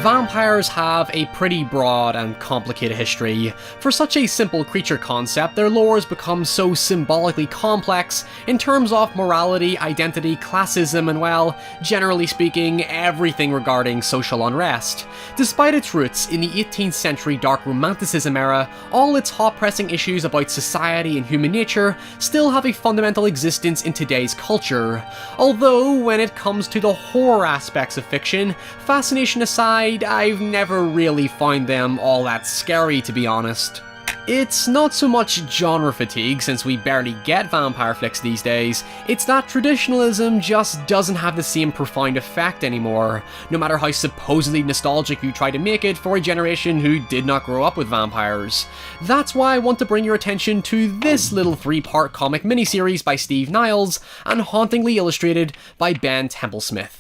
Vampires have a pretty broad and complicated history. For such a simple creature concept, their lore has become so symbolically complex in terms of morality, identity, classism, and well, generally speaking, everything regarding social unrest. Despite its roots in the 18th century dark romanticism era, all its hot-pressing issues about society and human nature still have a fundamental existence in today's culture. Although, when it comes to the horror aspects of fiction, fascination aside, I've never really found them all that scary, to be honest. It's not so much genre fatigue, since we barely get vampire flicks these days, it's that traditionalism just doesn't have the same profound effect anymore, no matter how supposedly nostalgic you try to make it for a generation who did not grow up with vampires. That's why I want to bring your attention to this little 3-part comic miniseries by Steve Niles, and hauntingly illustrated by Ben Templesmith.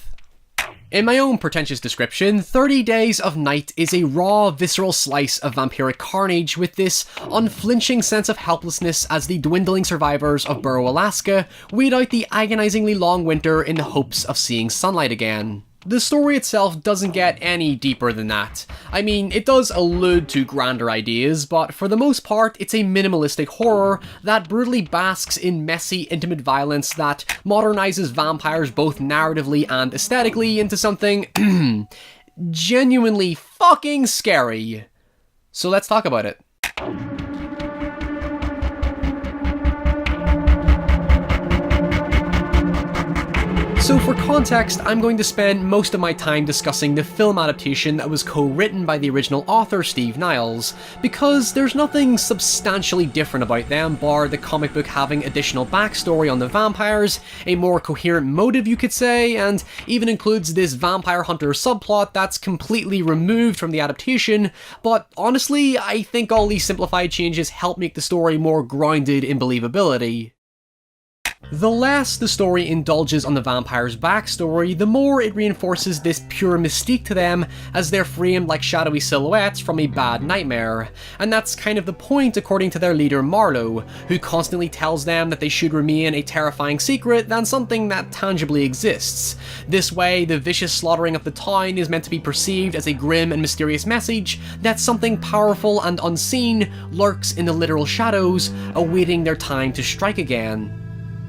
In my own pretentious description, 30 Days of Night is a raw, visceral slice of vampiric carnage with this unflinching sense of helplessness as the dwindling survivors of Burrow, Alaska wait out the agonizingly long winter in the hopes of seeing sunlight again. The story itself doesn't get any deeper than that. I mean, it does allude to grander ideas, but for the most part, it's a minimalistic horror that brutally basks in messy, intimate violence that modernizes vampires both narratively and aesthetically into something genuinely fucking scary. So let's talk about it. So for context, I'm going to spend most of my time discussing the film adaptation that was co-written by the original author Steve Niles, because there's nothing substantially different about them bar the comic book having additional backstory on the vampires, a more coherent motive you could say, and even includes this vampire hunter subplot that's completely removed from the adaptation, but honestly, I think all these simplified changes help make the story more grounded in believability. The less the story indulges on the vampire's backstory, the more it reinforces this pure mystique to them as they're framed like shadowy silhouettes from a bad nightmare. And that's kind of the point according to their leader Marlowe, who constantly tells them that they should remain a terrifying secret than something that tangibly exists. This way, the vicious slaughtering of the town is meant to be perceived as a grim and mysterious message that something powerful and unseen lurks in the literal shadows, awaiting their time to strike again.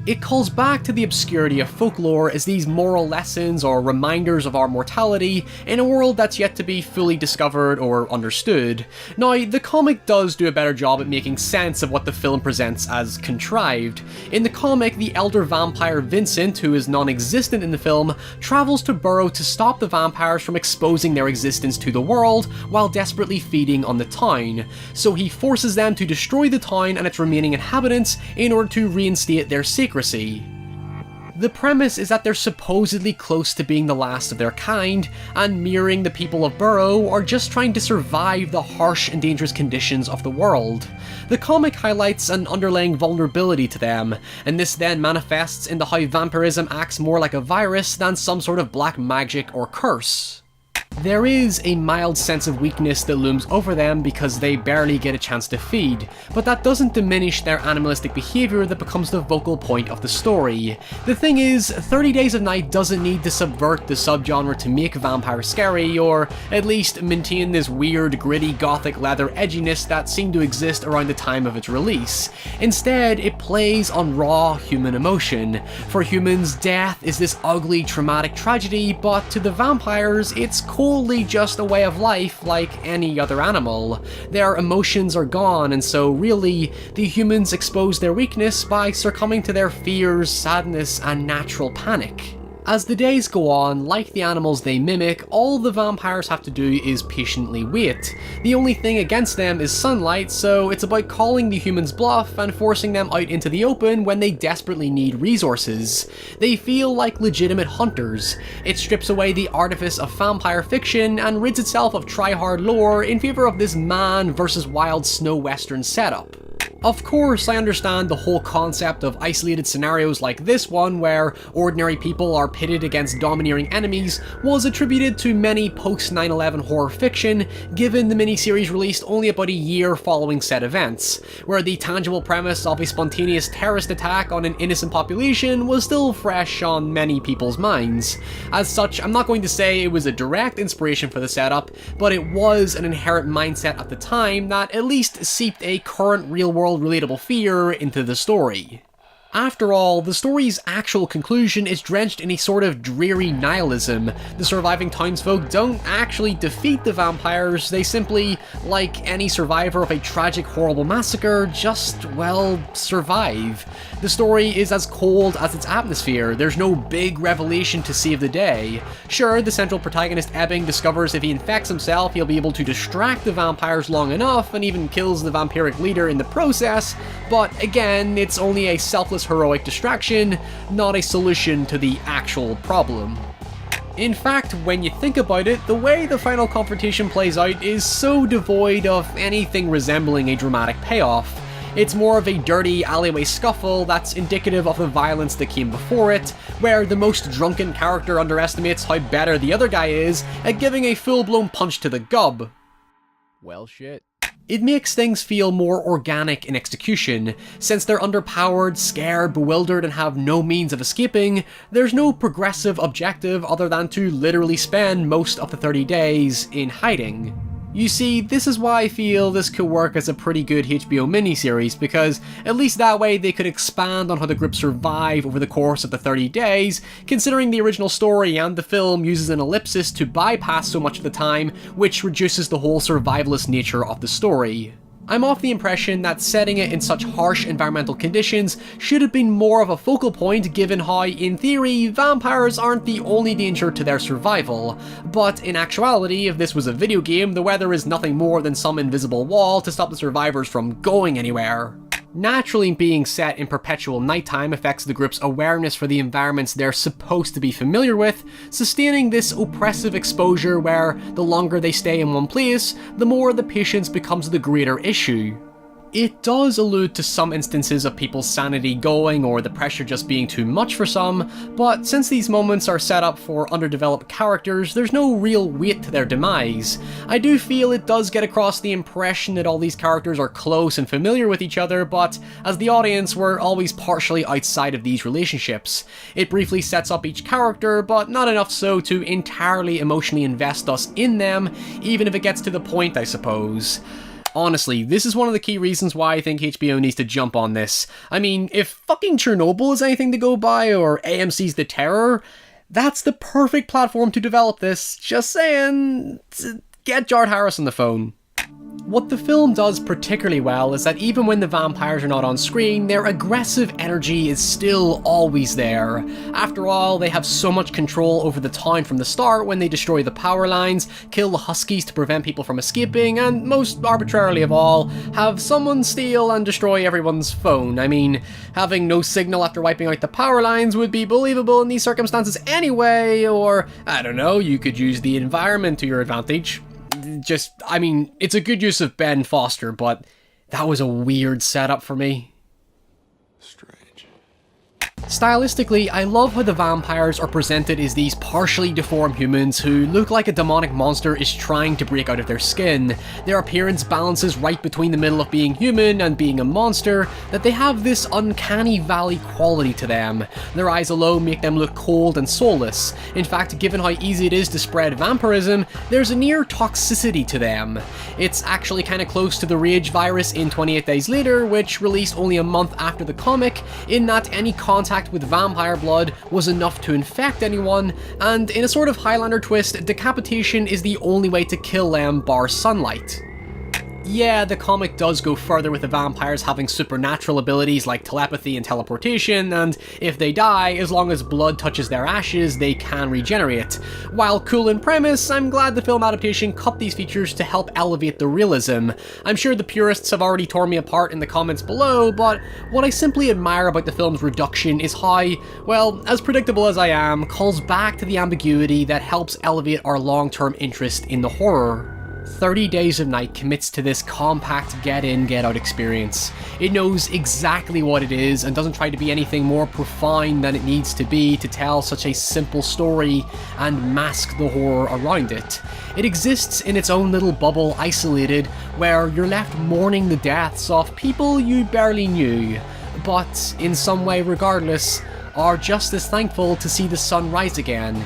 It calls back to the obscurity of folklore as these moral lessons or reminders of our mortality in a world that's yet to be fully discovered or understood. Now, the comic does do a better job at making sense of what the film presents as contrived. In the comic, the elder vampire Vincent, who is non-existent in the film, travels to Burrow to stop the vampires from exposing their existence to the world while desperately feeding on the town. So he forces them to destroy the town and its remaining inhabitants in order to reinstate their secrecy. The premise is that they're supposedly close to being the last of their kind, and mirroring the people of Burrow are just trying to survive the harsh and dangerous conditions of the world. The comic highlights an underlying vulnerability to them, and this then manifests into how vampirism acts more like a virus than some sort of black magic or curse. There is a mild sense of weakness that looms over them because they barely get a chance to feed, but that doesn't diminish their animalistic behaviour that becomes the focal point of the story. The thing is, 30 Days of Night doesn't need to subvert the subgenre to make vampires scary, or at least maintain this weird, gritty, gothic leather edginess that seemed to exist around the time of its release. Instead, it plays on raw human emotion. For humans, death is this ugly, traumatic tragedy, but to the vampires, it's wholly just a way of life like any other animal. Their emotions are gone, and so really, the humans expose their weakness by succumbing to their fears, sadness, and natural panic. As the days go on, like the animals they mimic, all the vampires have to do is patiently wait. The only thing against them is sunlight, so it's about calling the humans' bluff and forcing them out into the open when they desperately need resources. They feel like legitimate hunters. It strips away the artifice of vampire fiction and rids itself of try-hard lore in favour of this man versus wild snow western setup. Of course, I understand the whole concept of isolated scenarios like this one, where ordinary people are pitted against domineering enemies, was attributed to many post-9/11 horror fiction, given the miniseries released only about a year following said events, where the tangible premise of a spontaneous terrorist attack on an innocent population was still fresh on many people's minds. As such, I'm not going to say it was a direct inspiration for the setup, but it was an inherent mindset at the time that at least seeped a current real-world relatable fear into the story. After all, the story's actual conclusion is drenched in a sort of dreary nihilism. The surviving townsfolk don't actually defeat the vampires, they simply, like any survivor of a tragic, horrible massacre, just, well, survive. The story is as cold as its atmosphere, there's no big revelation to save the day. Sure, the central protagonist Ebbing discovers if he infects himself, he'll be able to distract the vampires long enough, and even kills the vampiric leader in the process, but again, it's only a selfless heroic distraction, not a solution to the actual problem. In fact, when you think about it, the way the final confrontation plays out is so devoid of anything resembling a dramatic payoff. It's more of a dirty alleyway scuffle that's indicative of the violence that came before it, where the most drunken character underestimates how better the other guy is at giving a full-blown punch to the gub. Well, shit. It makes things feel more organic in execution. Since they're underpowered, scared, bewildered, and have no means of escaping, there's no progressive objective other than to literally spend most of the 30 days in hiding. You see, this is why I feel this could work as a pretty good HBO miniseries, because at least that way they could expand on how the group survive over the course of the 30 days, considering the original story and the film uses an ellipsis to bypass so much of the time, which reduces the whole survivalist nature of the story. I'm of the impression that setting it in such harsh environmental conditions should have been more of a focal point, given how, in theory, vampires aren't the only danger to their survival. But in actuality, if this was a video game, the weather is nothing more than some invisible wall to stop the survivors from going anywhere. Naturally, being set in perpetual nighttime affects the group's awareness for the environments they're supposed to be familiar with, sustaining this oppressive exposure where the longer they stay in one place, the more the patience becomes the greater issue. It does allude to some instances of people's sanity going or the pressure just being too much for some, but since these moments are set up for underdeveloped characters, there's no real weight to their demise. I do feel it does get across the impression that all these characters are close and familiar with each other, but as the audience, we're always partially outside of these relationships. It briefly sets up each character, but not enough so to entirely emotionally invest us in them, even if it gets to the point, I suppose. Honestly, this is one of the key reasons why I think HBO needs to jump on this. I mean, if fucking Chernobyl is anything to go by, or AMC's The Terror, that's the perfect platform to develop this. Just saying, get Jared Harris on the phone. What the film does particularly well is that even when the vampires are not on screen, their aggressive energy is still always there. After all, they have so much control over the town from the start when they destroy the power lines, kill the Huskies to prevent people from escaping, and most arbitrarily of all, have someone steal and destroy everyone's phone. I mean, having no signal after wiping out the power lines would be believable in these circumstances anyway, or, I don't know, you could use the environment to your advantage. I mean, it's a good use of Ben Foster, but that was a weird setup for me. Strange. Stylistically, I love how the vampires are presented as these partially deformed humans who look like a demonic monster is trying to break out of their skin. Their appearance balances right between the middle of being human and being a monster, that they have this uncanny valley quality to them. Their eyes alone make them look cold and soulless. In fact, given how easy it is to spread vampirism, there's a near toxicity to them. It's actually kinda close to the Rage virus in 28 Days Later, which released only a month after the comic, in that any contact with vampire blood was enough to infect anyone, and in a sort of Highlander twist, decapitation is the only way to kill them bar sunlight. Yeah, the comic does go further with the vampires having supernatural abilities like telepathy and teleportation, and if they die, as long as blood touches their ashes, they can regenerate. While cool in premise, I'm glad the film adaptation cut these features to help elevate the realism. I'm sure the purists have already torn me apart in the comments below, but what I simply admire about the film's reduction is how, well, as predictable as I am, calls back to the ambiguity that helps elevate our long-term interest in the horror. 30 Days of Night commits to this compact get-in, get-out experience. It knows exactly what it is and doesn't try to be anything more profound than it needs to be to tell such a simple story and mask the horror around it. It exists in its own little bubble, isolated, where you're left mourning the deaths of people you barely knew, but in some way regardless, are just as thankful to see the sun rise again,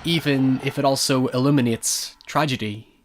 even if it also illuminates tragedy.